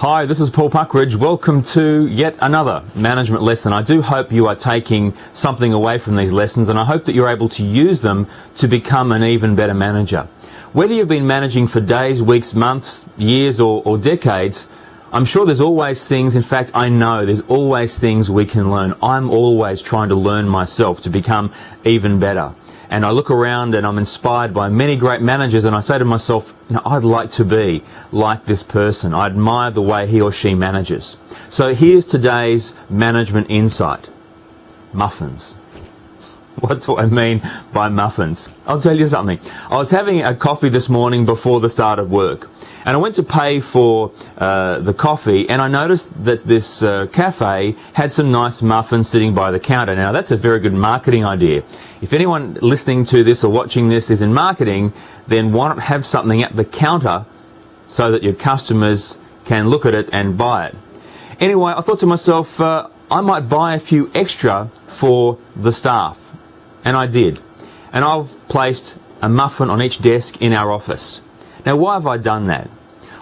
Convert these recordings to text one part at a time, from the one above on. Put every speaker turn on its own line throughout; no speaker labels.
Hi, this is Paul Puckridge. Welcome to yet another management lesson. I do hope you are taking something away from these lessons, and I hope that you're able to use them to become an even better manager. Whether you've been managing for days, weeks, months, years or decades, I'm sure there's always things, in fact I know there's always things we can learn. I'm always trying to learn myself to become even better. And I look around and I'm inspired by many great managers, and I say to myself, I'd like to be like this person. I admire the way he or she manages. So here's today's management insight. Muffins. What do I mean by muffins? I'll tell you something. I was having a coffee this morning before the start of work, and I went to pay for the coffee, and I noticed that this cafe had some nice muffins sitting by the counter. Now that's a very good marketing idea. If anyone listening to this or watching this is in marketing, then why not have something at the counter so that your customers can look at it and buy it? Anyway, I thought to myself, I might buy a few extra for the staff. And I did. And I've placed a muffin on each desk in our office. Now, why have I done that?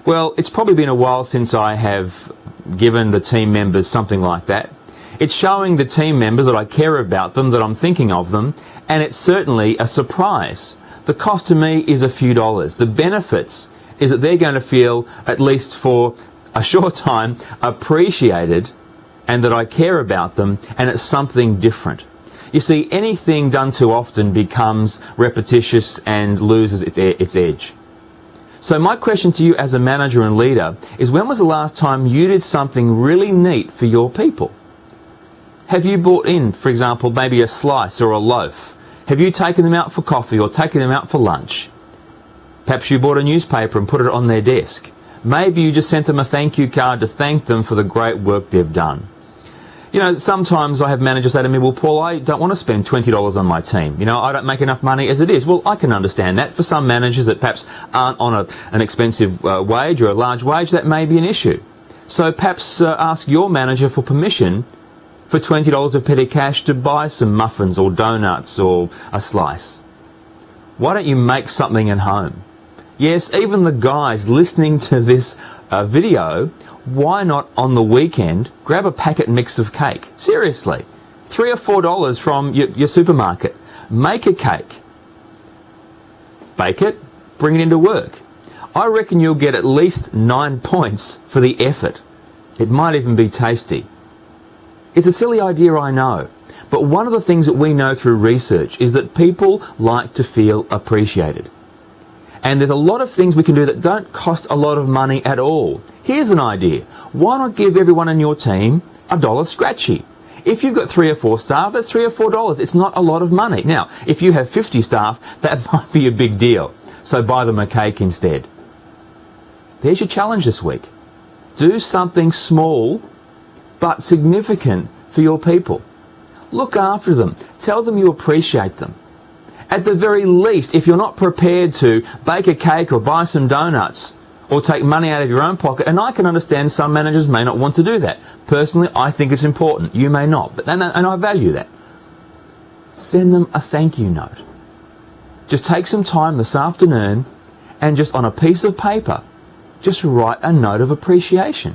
Well, it's probably been a while since I have given the team members something like that. It's showing the team members that I care about them, that I'm thinking of them, and it's certainly a surprise. The cost to me is a few dollars. The benefits is that they're going to feel, at least for a short time, appreciated, and that I care about them, and it's something different. You see, anything done too often becomes repetitious and loses its edge. So my question to you as a manager and leader is, when was the last time you did something really neat for your people? Have you brought in, for example, maybe a slice or a loaf? Have you taken them out for coffee or taken them out for lunch? Perhaps you bought a newspaper and put it on their desk. Maybe you just sent them a thank you card to thank them for the great work they've done. You know, sometimes I have managers say to me, well, Paul, I don't want to spend $20 on my team. You know, I don't make enough money as it is. Well, I can understand that. For some managers that perhaps aren't on an expensive wage or a large wage, that may be an issue. So perhaps ask your manager for permission for $20 of petty cash to buy some muffins or donuts or a slice. Why don't you make something at home? Yes, even the guys listening to this video, why not on the weekend grab a packet mix of cake? Seriously, $3 or $4 from your supermarket. Make a cake, bake it, bring it into work. I reckon you'll get at least 9 points for the effort. It might even be tasty. It's a silly idea, I know, but one of the things that we know through research is that people like to feel appreciated. And there's a lot of things we can do that don't cost a lot of money at all. Here's an idea. Why not give everyone in your team $1 scratchy? If you've got 3 or 4 staff, that's $3 or $4. It's not a lot of money. Now, if you have 50 staff, that might be a big deal. So buy them a cake instead. There's your challenge this week. Do something small but significant for your people. Look after them. Tell them you appreciate them. At the very least, if you're not prepared to bake a cake or buy some donuts or take money out of your own pocket, and I can understand some managers may not want to do that. Personally, I think it's important. You may not, and I value that. Send them a thank you note. Just take some time this afternoon and just on a piece of paper, just write a note of appreciation.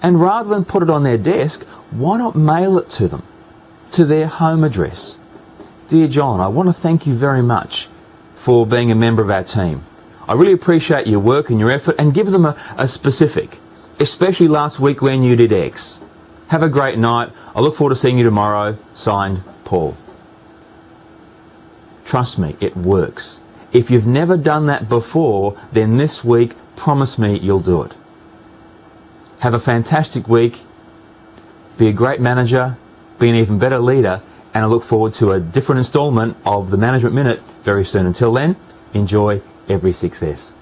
And rather than put it on their desk, why not mail it to them, to their home address? Dear John, I want to thank you very much for being a member of our team. I really appreciate your work and your effort, and give them a specific, especially last week when you did X. Have a great night. I look forward to seeing you tomorrow. Signed, Paul. Trust me, it works. If you've never done that before, then this week, promise me you'll do it. Have a fantastic week. Be a great manager. Be an even better leader. And I look forward to a different installment of the Management Minute very soon. Until then, enjoy every success.